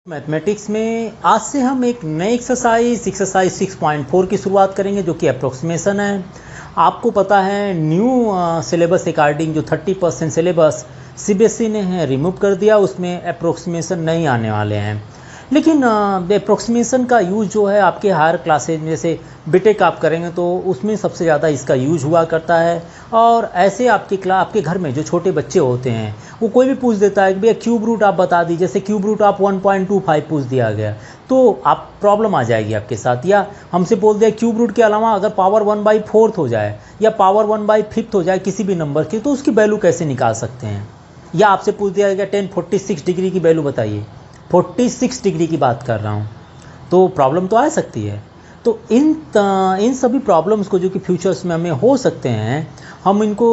Mathematics में आज से हम एक नई एक्सरसाइज 6.4 की शुरुआत करेंगे जो कि अप्रोक्सीमेशन है। आपको पता है न्यू सिलेबस अकॉर्डिंग जो 30% सिलेबस सीबीएसई ने है रिमूव कर दिया, उसमें अप्रोक्सीमेशन नहीं आने वाले हैं। लेकिन अप्रोक्सीमेशन का यूज़ जो है आपके हायर क्लासेज में जैसे बीटेक आप करेंगे तो उसमें सबसे ज़्यादा इसका यूज़ हुआ करता है। और ऐसे आपके घर में जो छोटे बच्चे होते हैं वो कोई भी पूछ देता है कि भैया क्यूब रूट आप बता दीजिए, जैसे क्यूब रूट आप 1.25 पूछ दिया गया तो आप प्रॉब्लम आ जाएगी आपके साथ। या हमसे बोल दिया क्यूब रूट के अलावा अगर पावर 1/4 हो जाए या पावर 1/5 हो जाए किसी भी नंबर की, तो उसकी वैल्यू कैसे निकाल सकते हैं। या आपसे पूछ दिया गया 1046 डिग्री की वैल्यू बताइए, 46 डिग्री की बात कर रहा हूँ, तो प्रॉब्लम तो आ सकती है। तो इन सभी प्रॉब्लम्स को जो कि फ्यूचर्स में हमें हो सकते हैं, हम इनको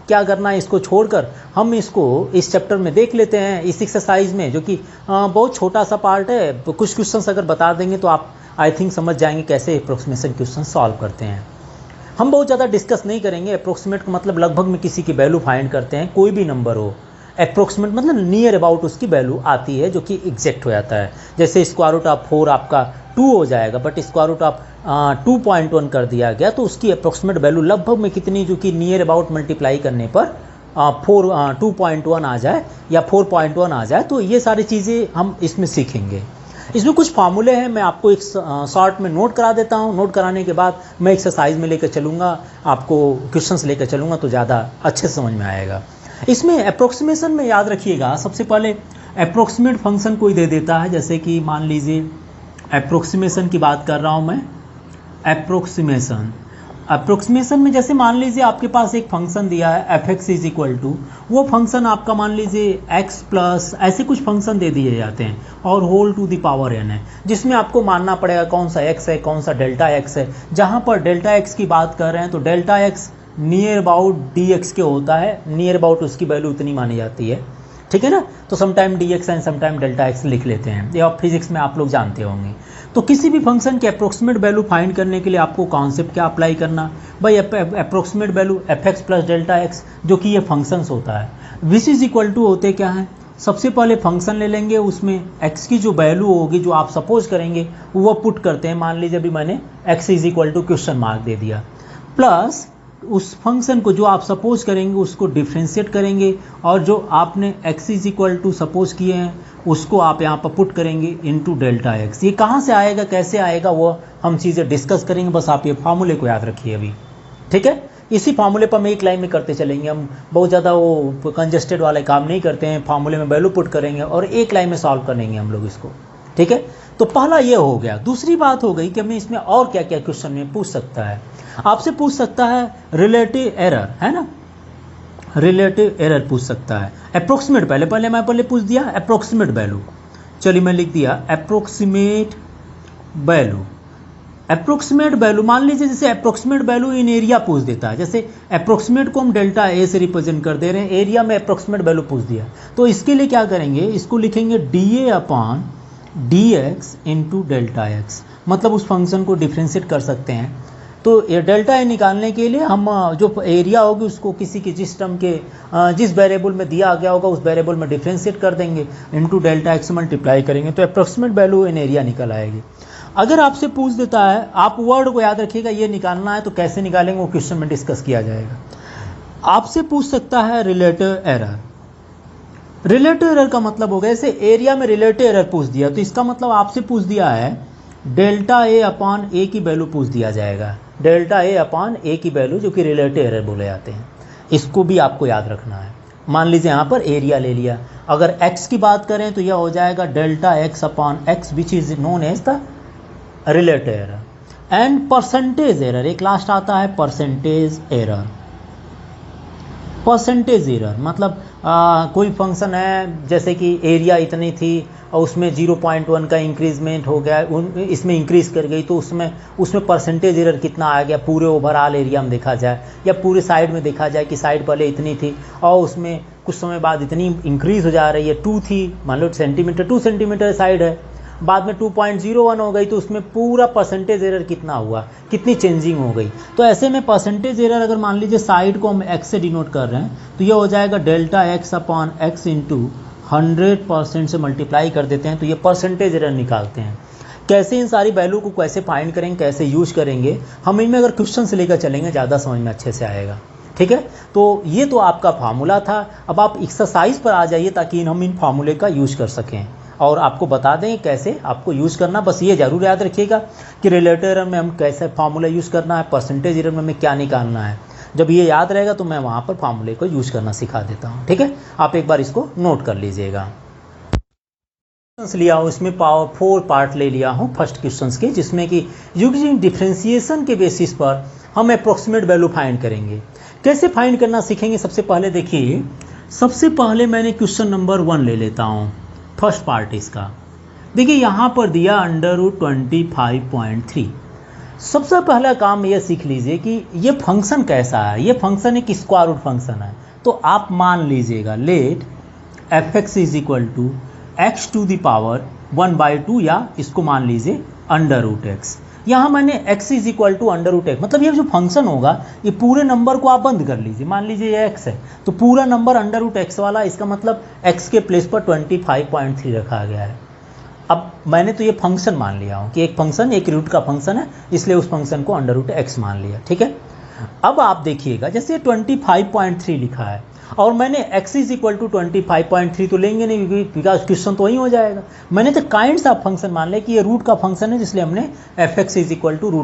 क्या करना है, इसको छोड़कर हम इसको इस चैप्टर में देख लेते हैं इस एक्सरसाइज में, जो कि बहुत छोटा सा पार्ट है। कुछ क्वेश्चंस अगर बता देंगे तो आप आई थिंक समझ जाएंगे कैसे अप्रोक्सीमेशन क्वेश्चन सॉल्व करते हैं। हम बहुत ज़्यादा डिस्कस नहीं करेंगे। अप्रोक्सीमेट का मतलब लगभग में किसी की वैल्यू फाइंड करते हैं, कोई भी नंबर हो। अप्रोक्सीमेट मतलब नियर अबाउट उसकी वैल्यू आती है जो कि एग्जैक्ट हो जाता है। जैसे स्क्वायर रूट ऑफ 4 आपका 2 हो जाएगा, बट स्क्वायर रूट ऑफ 2.1 कर दिया गया तो उसकी अप्रोक्सीमेट वैल्यू लगभग में कितनी, जो कि नियर अबाउट मल्टीप्लाई करने पर 2.1 आ जाए या 4.1 आ जाए। तो ये सारी चीज़ें हम इसमें सीखेंगे। इसमें कुछ फार्मूले हैं, मैं आपको एक शॉर्ट में नोट करा देता हूँ। नोट कराने के बाद मैं एक्सरसाइज में लेकर चलूँगा, आपको क्वेश्चंस लेकर चलूँगा तो ज़्यादा अच्छे से समझ में आएगा। इसमें अप्रोक्सीमेशन में याद रखिएगा, सबसे पहले अप्रोक्सीमेट फंक्शन कोई दे देता है, जैसे कि मान लीजिए अप्रोक्सीमेशन की बात कर रहा हूँ मैं। अप्रोक्सीमेशन में जैसे मान लीजिए आपके पास एक फंक्शन दिया है f(x) इज इक्वल टू, वो फंक्शन आपका मान लीजिए x प्लस ऐसे कुछ फंक्शन दे दिए जाते हैं और whole to the power n है, जिसमें आपको मानना पड़ेगा कौन सा x है कौन सा डेल्टा x है। जहाँ पर डेल्टा x की बात कर रहे हैं तो delta x near about dx के होता है, नियर अबाउट उसकी वैल्यू इतनी मानी जाती है, ठीक है ना। तो sometime dx and sometime delta x लिख लेते हैं, ये फिजिक्स में आप लोग जानते होंगे। तो किसी भी फंक्शन के अप्रोक्सीमेट वैल्यू फाइंड करने के लिए आपको कॉन्सेप्ट क्या अप्लाई करना, भाई approximate value f(x) plus delta x, जो कि ये फंक्शंस होता है। विच इज इक्वल टू होते क्या है, सबसे पहले फंक्शन ले लेंगे, उसमें x की जो वैल्यू होगी जो आप सपोज करेंगे वो पुट करते हैं। मान लीजिए अभी मैंने x is equal to question mark दे दिया, प्लस उस फंक्शन को जो आप सपोज करेंगे उसको डिफ्रेंशिएट करेंगे, और जो आपने x is equal to suppose किए हैं उसको आप यहाँ पर पुट करेंगे इनटू डेल्टा x। ये कहाँ से आएगा कैसे आएगा वो हम चीज़ें डिस्कस करेंगे, बस आप ये फार्मूले को याद रखिए अभी, ठीक है। इसी फार्मूले पर हम एक लाइन में करते चलेंगे, हम बहुत ज़्यादा वो कंजस्टेड वाले काम नहीं करते हैं। फार्मूले में वैल्यू पुट करेंगे और एक लाइन में सॉल्व करेंगे हम लोग इसको, ठीक है। तो पहला ये हो गया। दूसरी बात हो गई कि हमें इसमें और क्या क्या क्वेश्चन में पूछ सकता है, आपसे पूछ सकता है रिलेटिव एरर, है ना, रिलेटिव एरर पूछ सकता है। अप्रोक्सीमेट मैं पहले पूछ दिया अप्रोक्सीमेट वैल्यू, चलिए मैं लिख दिया अप्रोक्सीमेट वैल्यू। अप्रोक्सीमेट वैल्यू मान लीजिए जैसे अप्रोक्सीमेट वैल्यू इन एरिया पूछ देता है, जैसे अप्रोक्सीमेट को हम डेल्टा ए से रिप्रेजेंट कर दे रहे हैं, एरिया में अप्रोक्सीमेट वैल्यू पूछ दिया, तो इसके लिए क्या करेंगे, इसको लिखेंगे dA/dx इंटू डेल्टा x, मतलब उस फंक्शन को डिफ्रेंशिएट कर सकते हैं। तो ये डेल्टा ए निकालने के लिए हम जो एरिया होगी उसको किसी की जिस टर्म के जिस वेरिएबल में दिया गया होगा उस वेरिएबल में डिफ्रेंशिएट कर देंगे, इनटू डेल्टा एक्स मल्टीप्लाई करेंगे तो अप्रोक्सीमेट वैल्यू इन एरिया निकल आएगी। अगर आपसे पूछ देता है, आप वर्ड को याद रखिएगा, ये निकालना है तो कैसे निकालेंगे वो क्वेश्चन में डिस्कस किया जाएगा। आपसे पूछ सकता है रिलेटिव एरर। रिलेटिव एरर का मतलब हो गया, जैसे एरिया में रिलेटिव एरर पूछ दिया तो इसका मतलब आपसे पूछ दिया है डेल्टा A/A की वैल्यू पूछ दिया जाएगा, डेल्टा A/A की वैल्यू जो कि रिलेटिव एरर बोले जाते हैं। इसको भी आपको याद रखना है। मान लीजिए यहाँ पर एरिया ले लिया, अगर x की बात करें तो यह हो जाएगा delta x/x which is known as the relative error. And percentage error, एक लास्ट आता है परसेंटेज एरर। परसेंटेज एरर मतलब कोई फंक्शन है जैसे कि एरिया इतनी थी और उसमें 0.1 का इंक्रीजमेंट हो गया, इसमें इंक्रीज कर गई तो उसमें परसेंटेज एरर कितना आ गया पूरे ओवरऑल एरिया में देखा जाए, या पूरे साइड में देखा जाए कि साइड पहले इतनी थी और उसमें कुछ समय बाद इतनी इंक्रीज हो जा रही है, 2 थी मान लो 2 सेंटीमीटर साइड है, बाद में 2.01 हो गई तो उसमें पूरा परसेंटेज एरर कितना हुआ, कितनी चेंजिंग हो गई। तो ऐसे में परसेंटेज एरर अगर मान लीजिए साइड को हम x से डिनोट कर रहे हैं तो ये हो जाएगा डेल्टा x/x इंटू 100% से मल्टीप्लाई कर देते हैं तो ये परसेंटेज एरर निकालते हैं। कैसे इन सारी वैल्यू को कैसे फाइंड करेंगे, कैसे यूज करेंगे, हम इनमें अगर क्वेश्चन से लेकर चलेंगे ज़्यादा समझ में अच्छे से आएगा। ठीक है, तो ये तो आपका फार्मूला था। अब आप एक्सरसाइज पर आ जाइए ताकि हम इन फार्मूले का यूज कर सकें और आपको बता दें कैसे आपको यूज़ करना। बस ये ज़रूर याद रखिएगा कि रिलेटिव एरर में हम कैसे फार्मूला यूज़ करना है, परसेंटेज एरर में हमें क्या निकालना है। जब ये याद रहेगा तो मैं वहाँ पर फार्मूले को यूज़ करना सिखा देता हूँ। ठीक है, आप एक बार इसको नोट कर लीजिएगा। लिया हूँ इसमें 4 पार्ट ले लिया हूँ फर्स्ट क्वेश्चंस के, जिसमें कि यूजिंग डिफरेंशिएशन के बेसिस पर हम अप्रोक्सीमेट वैल्यू फाइंड करेंगे। कैसे फाइंड करना सीखेंगे, सबसे पहले देखिए, सबसे पहले मैंने क्वेश्चन नंबर 1 ले लेता हूँ, फर्स्ट पार्ट इसका। देखिए यहाँ पर दिया √25.3। सबसे पहला काम यह सीख लीजिए कि ये फंक्शन कैसा है। ये फंक्शन एक स्क्वायर रूट फंक्शन है, तो आप मान लीजिएगा लेट f(x) = x⁴ या इसको मान लीजिए √x। यहाँ मैंने x = √x, मतलब ये जो फंक्शन होगा ये पूरे नंबर को आप बंद कर लीजिए। मान लीजिए ये x है तो पूरा नंबर √x वाला, इसका मतलब x के प्लेस पर 25.3 रखा गया है। अब मैंने तो ये फंक्शन मान लिया हूँ कि एक फंक्शन एक रूट का फंक्शन है, इसलिए उस फंक्शन को √x मान लिया। ठीक है, अब आप देखिएगा जैसे 25.3 लिखा है और मैंने x = 25.3 तो लेंगे नहीं बिकॉज क्वेश्चन तो वही हो जाएगा। मैंने तो काइंड ऑफ फंक्शन मान लिया कि ये रूट का फंक्शन है, इसलिए हमने f(x) =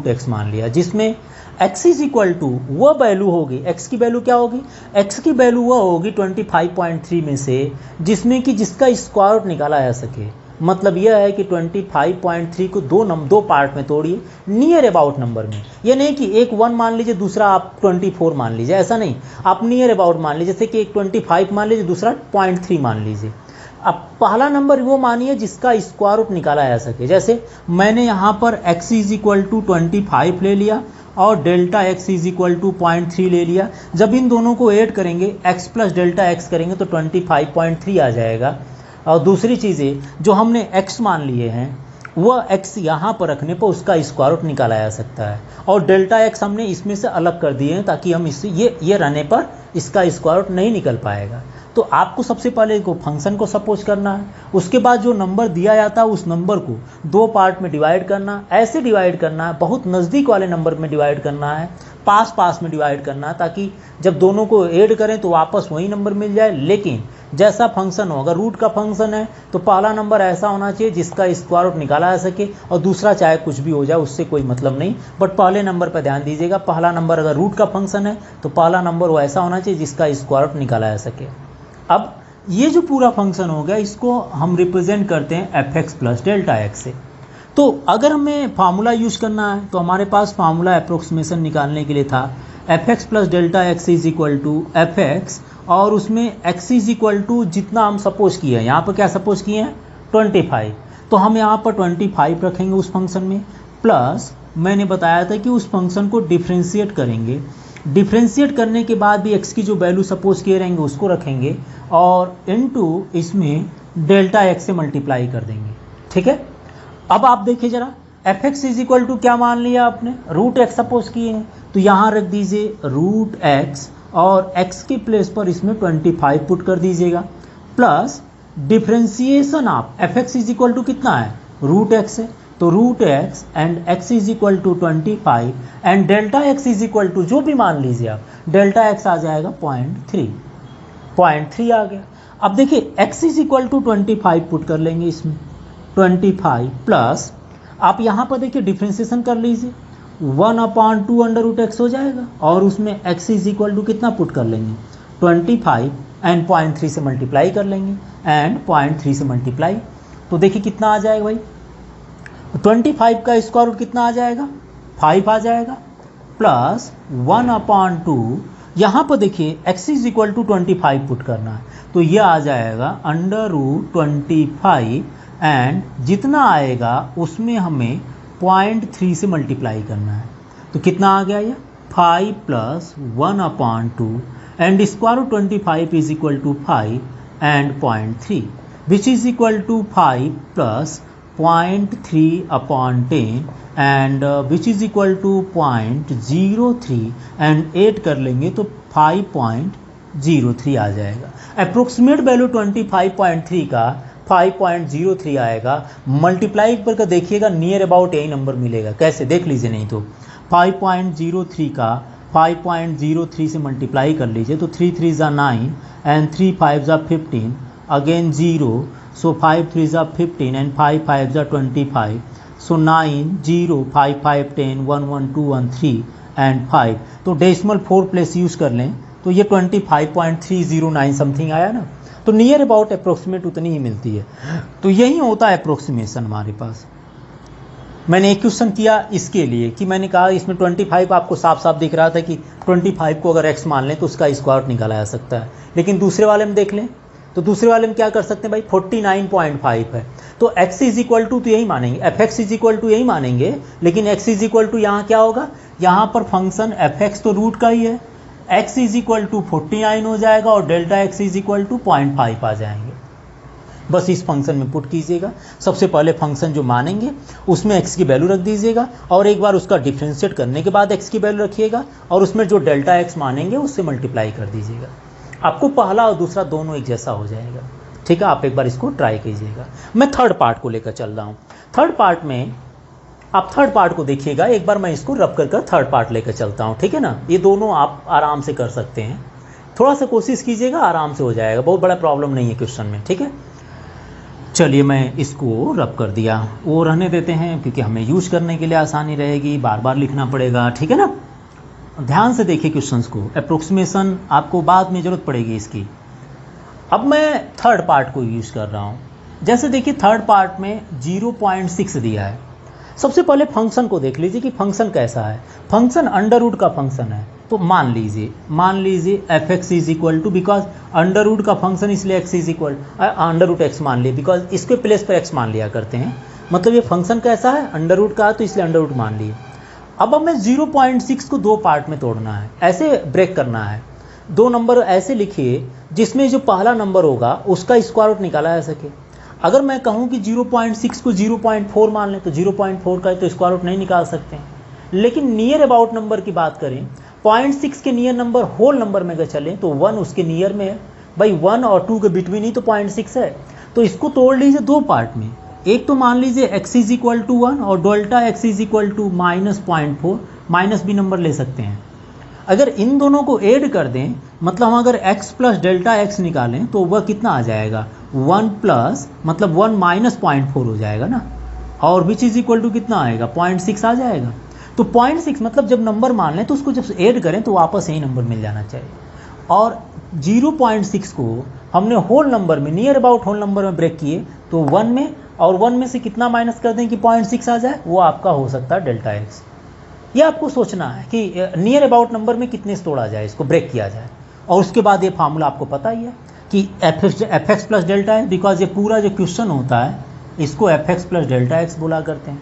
√x मान लिया, जिसमें x = वह वैल्यू होगी, x की वैल्यू क्या होगी, x की वैल्यू वह होगी 25.3 में से जिसमें कि जिसका स्क्वायर रूट निकाला जा सके। मतलब यह है कि 25.3 को दो पार्ट में तोड़िए नियर अबाउट नंबर में। यह नहीं कि एक 1 मान लीजिए दूसरा आप 24 मान लीजिए, ऐसा नहीं, आप नियर अबाउट मान लीजिए। जैसे कि एक 25 मान लीजिए, दूसरा 0.3 मान लीजिए। अब पहला नंबर वो मानिए जिसका स्क्वायर रूट निकाला जा सके। जैसे मैंने यहाँ पर x = 25 ले लिया और ΔX = 0.3 ले लिया। जब इन दोनों को ऐड करेंगे x + ΔX करेंगे तो 25.3 आ जाएगा। और दूसरी चीज़ें जो हमने x मान लिए हैं वह x यहाँ पर रखने पर उसका स्क्वायर रूट निकाला जा सकता है, और ΔX हमने इसमें से अलग कर दिए हैं ताकि हम इससे ये रहने पर इसका स्क्वायर रूट नहीं निकल पाएगा। तो आपको सबसे पहले को फंक्शन को सपोज करना है, उसके बाद जो नंबर दिया जाता है उस नंबर को 2 पार्ट में डिवाइड करना। ऐसे डिवाइड करना है, बहुत नज़दीक वाले नंबर में डिवाइड करना है, पास में डिवाइड करना है, ताकि जब दोनों को ऐड करें तो वापस वही नंबर मिल जाए। लेकिन जैसा फंक्शन होगा, रूट का फंक्शन है तो पहला नंबर ऐसा होना चाहिए जिसका स्क्वायर रूट निकाला जा सके, और दूसरा चाहे कुछ भी हो जाए उससे कोई मतलब नहीं, बट पहले नंबर पर ध्यान दीजिएगा। पहला नंबर अगर रूट का फंक्शन है तो पहला नंबर वो ऐसा होना चाहिए जिसका स्क्वायर रूट निकाला जा सके। अब ये जो पूरा फंक्शन हो गया इसको हम रिप्रेजेंट करते हैं f(x) + ΔX से। तो अगर हमें फार्मूला यूज करना है तो हमारे पास फार्मूला अप्रोक्सीमेशन निकालने के लिए था f(x) + ΔX = f(x), और उसमें x = जितना हम सपोज किए हैं, यहाँ पर क्या सपोज किए हैं 25, तो हम यहाँ पर 25 रखेंगे उस फंक्शन में, प्लस मैंने बताया था कि उस फंक्शन को डिफ्रेंशिएट करेंगे। डिफ्रेंशिएट करने के बाद भी x की जो वैल्यू सपोज किए रहेंगे उसको रखेंगे और इनटू इसमें ΔX से मल्टीप्लाई कर देंगे। ठीक है, अब आप देखिए जरा f(x) = क्या मान लिया आपने, √x सपोज किए हैं, तो यहाँ रख दीजिए √x और x के प्लेस पर इसमें 25 पुट कर दीजिएगा, प्लस डिफ्रेंशिएशन आप f(x) = कितना है √x है, तो √x and x = 25 and ΔX = जो भी मान लीजिए आप, ΔX आ जाएगा 0.3 आ गया। अब देखिए x = 25 पुट कर लेंगे इसमें, 25 प्लस आप यहाँ पर देखिए डिफ्रेंशिएशन कर लीजिए, 1/2 √x हो जाएगा, और उसमें x = कितना पुट कर लेंगे 25 एंड 0.3 से मल्टीप्लाई कर लेंगे, एंड 0.3 से मल्टीप्लाई, तो देखिए कितना आ जाएगा भाई, 25 का स्क्वायर रूट कितना आ जाएगा 5 आ जाएगा, प्लस 1/2, यहाँ पर देखिए x = 25 पुट करना है, तो यह आ जाएगा √25 एंड जितना आएगा उसमें हमें 0.3 से मल्टीप्लाई करना है, तो कितना आ गया ये 5 + 1/2 and square root 25 = 5 and 0.3 which is equal to 5 + 0.3/10 and which is equal to 0.03 and 8 कर लेंगे तो 5.2 5.03 आ जाएगा। अप्रोक्सीमेट वैल्यू 25.3 का 5.03 आएगा। मल्टीप्लाई पर का देखिएगा नियर अबाउट यही नंबर मिलेगा। कैसे देख लीजिए, नहीं तो 5.03 का 5.03 से मल्टीप्लाई कर लीजिए तो 3 3 ज़ा 9 एंड 3 5 ज़ा 15 अगेन 0, सो 5 3 ज़ा 15 एंड 5 5 ज़ा 25, सो 9 0 5 5 10 1 1 2 1 3 एंड 5। तो डेसिमल 4 प्लेस यूज़ कर लें तो ये 25.309 समथिंग आया ना। तो नियर अबाउट अप्रोक्सीमेट उतनी ही मिलती है। तो यही होता है अप्रोक्सीमेशन हमारे पास। मैंने एक क्वेश्चन किया इसके लिए कि मैंने कहा इसमें 25 आपको साफ साफ दिख रहा था कि 25 को अगर x मान लें तो उसका स्क्वायर रूट निकाला जा सकता है। लेकिन दूसरे वाले में देख लें तो दूसरे वाले में क्या कर सकते हैं भाई, 49.5 है। तो x इज इक्वल टू तो यही मानेंगे, fx इज इक्वल टू यही मानेंगे, लेकिन x इज इक्वल टू यहाँ क्या होगा, यहाँ पर फंक्शन fx तो रूट का ही है, x इज इक्वल टू 49 हो जाएगा और delta x is equal to 0.5 आ जाएंगे। बस इस फंक्शन में पुट कीजिएगा। सबसे पहले फंक्शन जो मानेंगे उसमें x की वैल्यू रख दीजिएगा और एक बार उसका डिफ्रेंशिएट करने के बाद x की वैल्यू रखिएगा और उसमें जो डेल्टा x मानेंगे उससे मल्टीप्लाई कर दीजिएगा। आपको पहला और दूसरा दोनों एक जैसा हो जाएगा। ठीक है, आप एक बार इसको ट्राई कीजिएगा। मैं थर्ड पार्ट को लेकर चल रहा हूँ। थर्ड पार्ट में आप थर्ड पार्ट को देखिएगा। एक बार मैं इसको रब कर थर्ड पार्ट लेकर चलता हूँ। ठीक है ना, ये दोनों आप आराम से कर सकते हैं। थोड़ा सा कोशिश कीजिएगा, आराम से हो जाएगा, बहुत बड़ा प्रॉब्लम नहीं है क्वेश्चन में। ठीक है, चलिए मैं इसको रब कर दिया, वो रहने देते हैं क्योंकि हमें यूज करने के लिए आसानी रहेगी, बार बार लिखना पड़ेगा। ठीक है ना, ध्यान से देखिए क्वेश्चंस को, अप्रोक्सीमेशन आपको बाद में ज़रूरत पड़ेगी इसकी। अब मैं थर्ड पार्ट को यूज़ कर रहा हूँ। जैसे देखिए थर्ड पार्ट में 0.6 दिया है। सबसे पहले फंक्शन को देख लीजिए कि फंक्शन कैसा है। फंक्शन अंडर रूट का फंक्शन है, तो मान लीजिए f x is equal to, because under root का फंक्शन इसलिए x is equal under root x मान लिए, बिकॉज इसके प्लेस पर एक्स मान लिया करते हैं। मतलब ये फंक्शन कैसा है, अंडर रूट का है, तो इसलिए अंडर रूट मान लिए। अब हमें 0.6 को दो पार्ट में तोड़ना है, ऐसे ब्रेक करना है। दो नंबर ऐसे लिखिए जिसमें जो पहला नंबर होगा उसका स्क्वायर रूट निकाला जा सके। अगर मैं कहूँ कि 0.6 को 0.4 मान लें तो 0.4 का तो स्क्वायर रूट नहीं निकाल सकते हैं। लेकिन नियर अबाउट नंबर की बात करें, 0.6 के नियर नंबर होल नंबर में अगर चलें तो 1 उसके नियर में है। भाई 1 और 2 के बिटवीन ही तो 0.6 है। तो इसको तोड़ लीजिए दो पार्ट में। एक तो मान लीजिए x इज इक्वल टू 1 और delta x is equal to -0.4, minus भी नंबर ले सकते हैं। अगर इन दोनों को ऐड कर दें, मतलब हम अगर x प्लस डेल्टा x निकालें तो वह कितना आ जाएगा, 1 प्लस मतलब 1 माइनस 0.4 हो जाएगा ना, और विच इज इक्वल टू कितना आएगा, 0.6 आ जाएगा। तो 0.6 मतलब जब नंबर मान लें तो उसको जब ऐड करें तो वापस यही नंबर मिल जाना चाहिए। और 0.6 को हमने होल नंबर में, नियर अबाउट होल नंबर में ब्रेक किए तो 1 में, और 1 में से कितना माइनस कर दें कि 0.6 आ जाए, वो आपका हो सकता है डेल्टा x। ये आपको सोचना है कि नियर अबाउट नंबर में कितने से तोड़ा जाए, इसको ब्रेक किया जाए। और उसके बाद ये फार्मूला आपको पता ही है कि एफ एक्स प्लस डेल्टा है, बिकॉज ये पूरा जो क्वेश्चन होता है इसको F X plus delta X बोला करते हैं।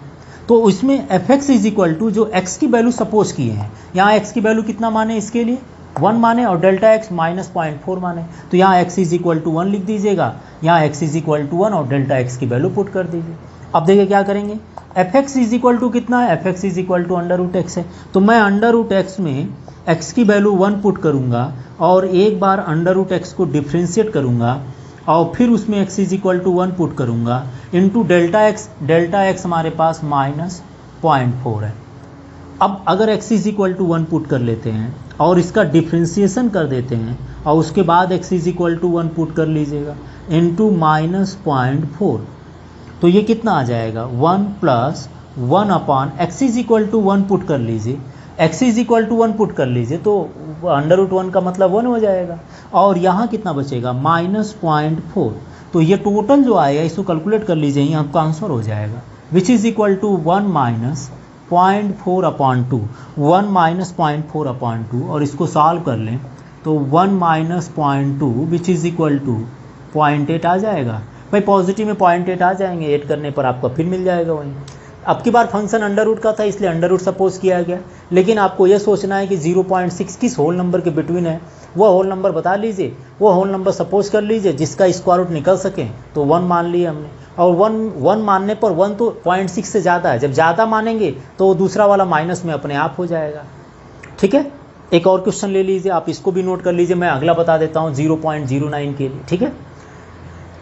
तो इसमें F x is equal to जो एक्स की वैल्यू सपोज किए हैं, यहाँ एक्स की वैल्यू कितना माने, इसके लिए 1 माने और डेल्टा एक्स -0.4 माने, तो यहाँ x इज इक्वल टू 1 लिख दीजिएगा, यहाँ x इज इक्वल टू 1 और डेल्टा x की वैल्यू पुट कर दीजिए। अब देखिए क्या करेंगे, F x is equal to कितना है, F x is equal to under root X है, तो मैं अंडर रूट एक्स में x की वैल्यू 1 पुट करूँगा और एक बार अंडर रूट एक्स को डिफ्रेंशिएट करूँगा और फिर उसमें x is equal to 1 put करूँगा इंटू डेल्टा x हमारे पास -0.4 है। अब अगर x is equal to 1 put कर लेते हैं और इसका डिफ्रेंशिएशन कर देते हैं और उसके बाद x is equal to 1 put कर लीजिएगा इंटू -0.4, तो ये कितना आ जाएगा, 1 plus 1 upon x is equal to 1 put कर लीजिए, x is equal to 1 put कर लीजिए तो अंडर रूट 1 का मतलब 1 हो जाएगा, और यहाँ कितना बचेगा -0.4। तो ये टोटल जो आएगा इसको कैलकुलेट कर लीजिए, यहाँ आपका आंसर हो जाएगा which is equal to 1 minus 0.4 upon 2, 1 minus 0.4 upon 2, और इसको सॉल्व कर लें तो 1 minus 0.2 which is equal to 0.8 आ जाएगा। भाई पॉजिटिव में 0.8 आ जाएंगे, ऐड करने पर आपका फिर मिल जाएगा वहीं। अब की बार फंक्शन अंडर रूट का था इसलिए अंडर रूट सपोज किया गया, लेकिन आपको यह सोचना है कि 0.6 किस होल नंबर के बिटवीन है, वह होल नंबर बता लीजिए, वो होल नंबर सपोज कर लीजिए जिसका स्क्वायर रूट निकल सके, तो 1 मान लिए हमने, और 1 मानने पर 1 तो 0.6 से ज़्यादा है, जब ज़्यादा मानेंगे तो दूसरा वाला माइनस में अपने आप हो जाएगा। ठीक है, एक और क्वेश्चन ले लीजिए, आप इसको भी नोट कर लीजिए, मैं अगला बता देता हूँ 0.09 के लिए, ठीक है।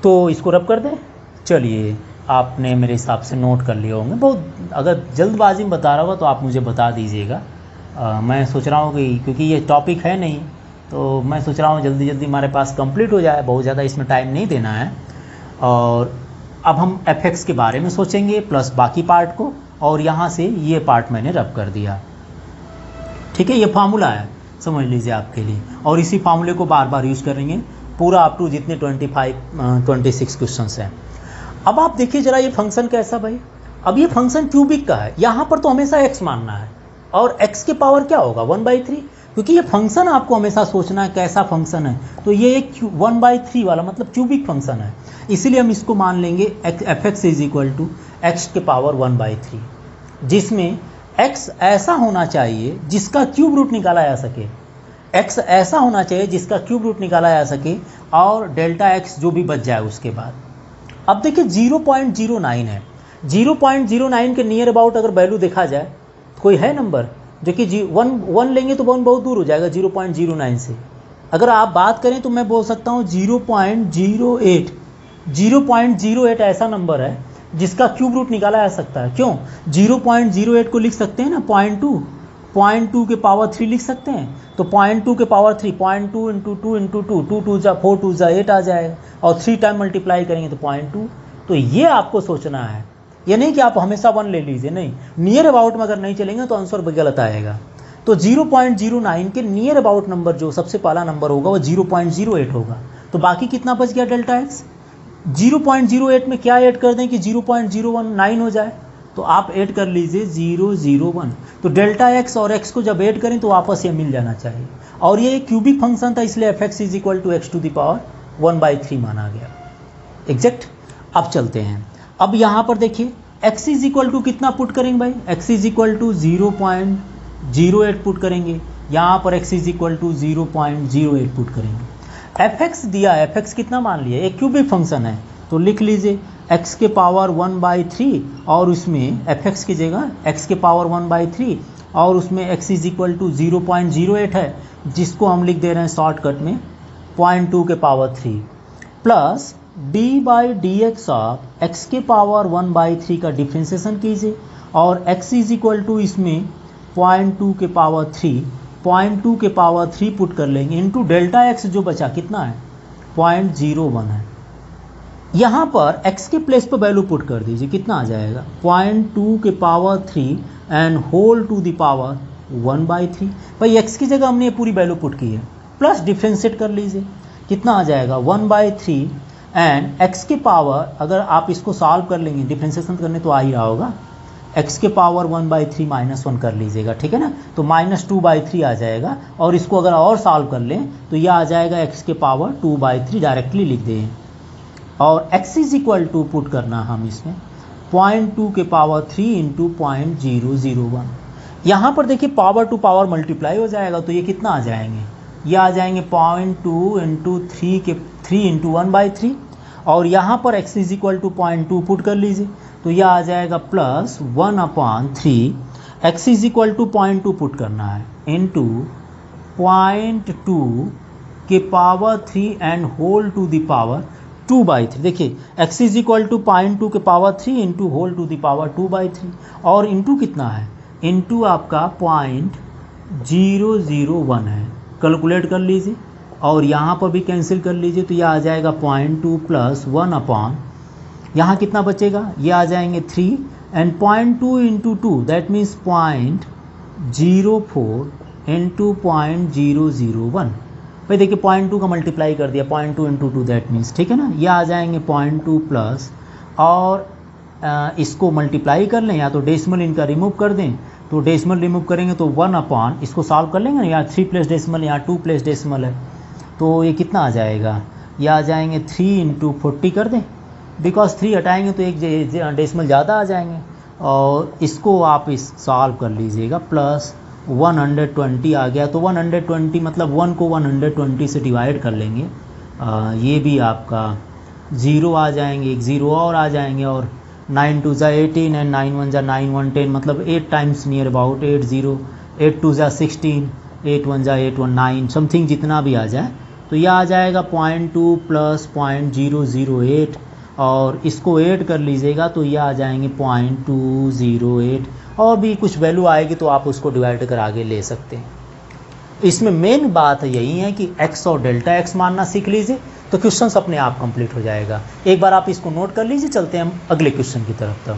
तो इसको रब कर दें। चलिए, आपने मेरे हिसाब से नोट कर लिए होंगे। बहुत अगर जल्दबाजी में बता रहा होगा तो आप मुझे बता दीजिएगा। मैं सोच रहा हूँ कि क्योंकि ये टॉपिक है नहीं, तो मैं सोच रहा हूँ जल्दी जल्दी हमारे पास कंप्लीट हो जाए, बहुत ज़्यादा इसमें टाइम नहीं देना है। और अब हम एफ के बारे में सोचेंगे प्लस बाकी पार्ट को, और यहाँ से ये पार्ट मैंने रब कर दिया, ठीक है। ये फार्मूला है, समझ लीजिए आपके लिए, और इसी फार्मूले को बार बार यूज़ करेंगे पूरा अप टू जितने 26 क्वेश्चन हैं। अब आप देखिए जरा ये फंक्शन कैसा भाई। अब ये फंक्शन क्यूबिक का है, यहाँ पर तो हमेशा x मानना है, और x के पावर क्या होगा 1/3, क्योंकि ये फंक्शन आपको हमेशा सोचना है कैसा फंक्शन है। तो ये एक 1/3 वाला मतलब क्यूबिक फंक्शन है, इसीलिए हम इसको मान लेंगे f(x) = x के पावर 1/3, जिसमें x ऐसा होना चाहिए जिसका क्यूब रूट निकाला जा सके, x ऐसा होना चाहिए जिसका क्यूब रूट निकाला जा सके, और डेल्टा x जो भी बच जाए उसके बाद। अब देखिए 0.09 है, 0.09 के नियर अबाउट अगर वैल्यू देखा जाए, कोई है नंबर जो कि 1 लेंगे तो 1 बहुत दूर हो जाएगा 0.09 से। अगर आप बात करें तो मैं बोल सकता हूँ 0.08, 0.08 ऐसा नंबर है जिसका क्यूब रूट निकाला जा सकता है। क्यों? 0.08 को लिख सकते हैं ना 0.2 के पावर 3 लिख सकते हैं, तो 0.2 के पावर 3, 0.2 × 2 × 2, 2 2 जा 4 2 जा 8 आ जाएगा, और 3 टाइम मल्टीप्लाई करेंगे तो 0.2। तो ये आपको सोचना है, ये नहीं कि आप हमेशा 1 ले लीजिए, नहीं, नियर अबाउट में अगर नहीं चलेंगे तो आंसर गलत आएगा। तो 0.09 के नियर अबाउट नंबर जो सबसे पहला नंबर होगा वो 0.08 होगा। तो बाकी कितना बच गया डेल्टा x? 0.08 में क्या ऐड कर दें कि 0.019 हो जाए, तो आप ऐड कर लीजिए 001। तो डेल्टा x और x को जब ऐड करें तो वापस ये मिल जाना चाहिए, और ये एक क्यूबिक फंक्शन था, इसलिए f(x) = x⁴ 1/3 माना गया, एग्जैक्ट। अब चलते हैं, अब यहाँ पर देखिए x = कितना पुट करेंगे भाई, x = 0.08 पुट करेंगे, यहाँ पर x = 0.08 पुट करेंगे। f(x) दिया, f(x) कितना मान लिया, एक क्यूबिक फंक्शन है, तो लिख लीजिए x के पावर 1/3, और उसमें f(x) की जगह x के पावर 1/3, और उसमें x = 0.08 है, जिसको हम लिख दे रहे हैं शॉर्टकट में 0.2 के power 3, plus d/dx of x के पावर 1/3 का डिफ्रेंसिएशन कीजिए, और x = इसमें 0.2 के पावर 3, 0.2 के पावर 3 पुट कर लेंगे, इंटू डेल्टा x जो बचा कितना है 0.01 है। यहाँ पर x के प्लेस पर वैल्यू पुट कर दीजिए, कितना आ जाएगा 0.2 के power 3 and whole to the power 1/3। भाई x की जगह हमने ये पूरी वैल्यू पुट की है, प्लस डिफ्रेंशिएट कर लीजिए, कितना आ जाएगा 1/3 एंड x के पावर, अगर आप इसको सॉल्व कर लेंगे डिफ्रेंशिएशन करने तो आ ही रहा होगा, x के पावर 1/3 -1 कर लीजिएगा, ठीक है ना, तो -2/3 आ जाएगा, और इसको अगर और सॉल्व कर लें तो यह आ जाएगा x के पावर 2/3, डायरेक्टली लिख दें, और x = पुट करना हम इसमें 0.2 के पावर 3 × 0.001। यहाँ पर देखिए पावर टू पावर मल्टीप्लाई हो जाएगा, तो ये कितना आ जाएंगे, ये आ जाएंगे 0.2 × 3 × 1/3, और यहाँ पर x = 0.2 पुट कर लीजिए, तो यह आ जाएगा प्लस 1/3, x = 0.2 पुट करना है, इंटू 0.2 के power 3 and whole to the power 2/3। देखिए x = 0.2 के power 3 into whole to the power 2/3, और इंटू कितना है, इंटू आपका 0.001 है, कैलकुलेट कर लीजिए, और यहाँ पर भी कैंसिल कर लीजिए, तो यह आ जाएगा 0.2 प्लस 1/, यहाँ कितना बचेगा, ये आ जाएंगे 3, एंड 0.2 × 2 दैट मीन्स 0.04 इंटू 0.001। भाई देखिए 0.2 का मल्टीप्लाई कर दिया, 0.2 × 2 दैट मीन्स, ठीक है ना, ये आ जाएंगे 0.2 प्लस, और इसको मल्टीप्लाई कर लें, या तो डेसिमल इनका रिमूव कर दें, तो डेसिमल रिमूव करेंगे तो 1/, इसको सॉल्व कर लेंगे ना, यहाँ 3 प्लस डेसिमल, यहाँ 2 प्लस डेसिमल है, तो ये कितना आ जाएगा, ये आ जाएंगे 3 × 40 कर दें, बिकॉज 3 हटाएंगे तो एक डेसिमल ज़्यादा आ जाएंगे, और इसको आप इस सॉल्व कर लीजिएगा, प्लस 120 आ गया, तो 120 मतलब 1 को 120 से डिवाइड कर लेंगे, ये भी आपका 0 आ जाएंगे, एक 0 और आ जाएंगे, और 9 2 ज़ा 18 एंड 9 1 ज़ा 9 1 10, मतलब 8 टाइम्स नियर अबाउट 8 0, 8 2 ज़ा 16, 8 1 जा 8 1 9 समथिंग जितना भी आ जाए, तो यह आ जाएगा 0.2 प्लस 0.008 और इसको ऐड कर लीजिएगा तो यह आ जाएंगे 0.208 और भी कुछ वैल्यू आएगी तो आप उसको डिवाइड कर आगे ले सकते हैं। इसमें मेन बात यही है कि x और डेल्टा x मानना सीख लीजिए तो क्वेश्चन अपने आप कंप्लीट हो जाएगा। एक बार आप इसको नोट कर लीजिए, चलते हैं हम अगले क्वेश्चन की तरफ।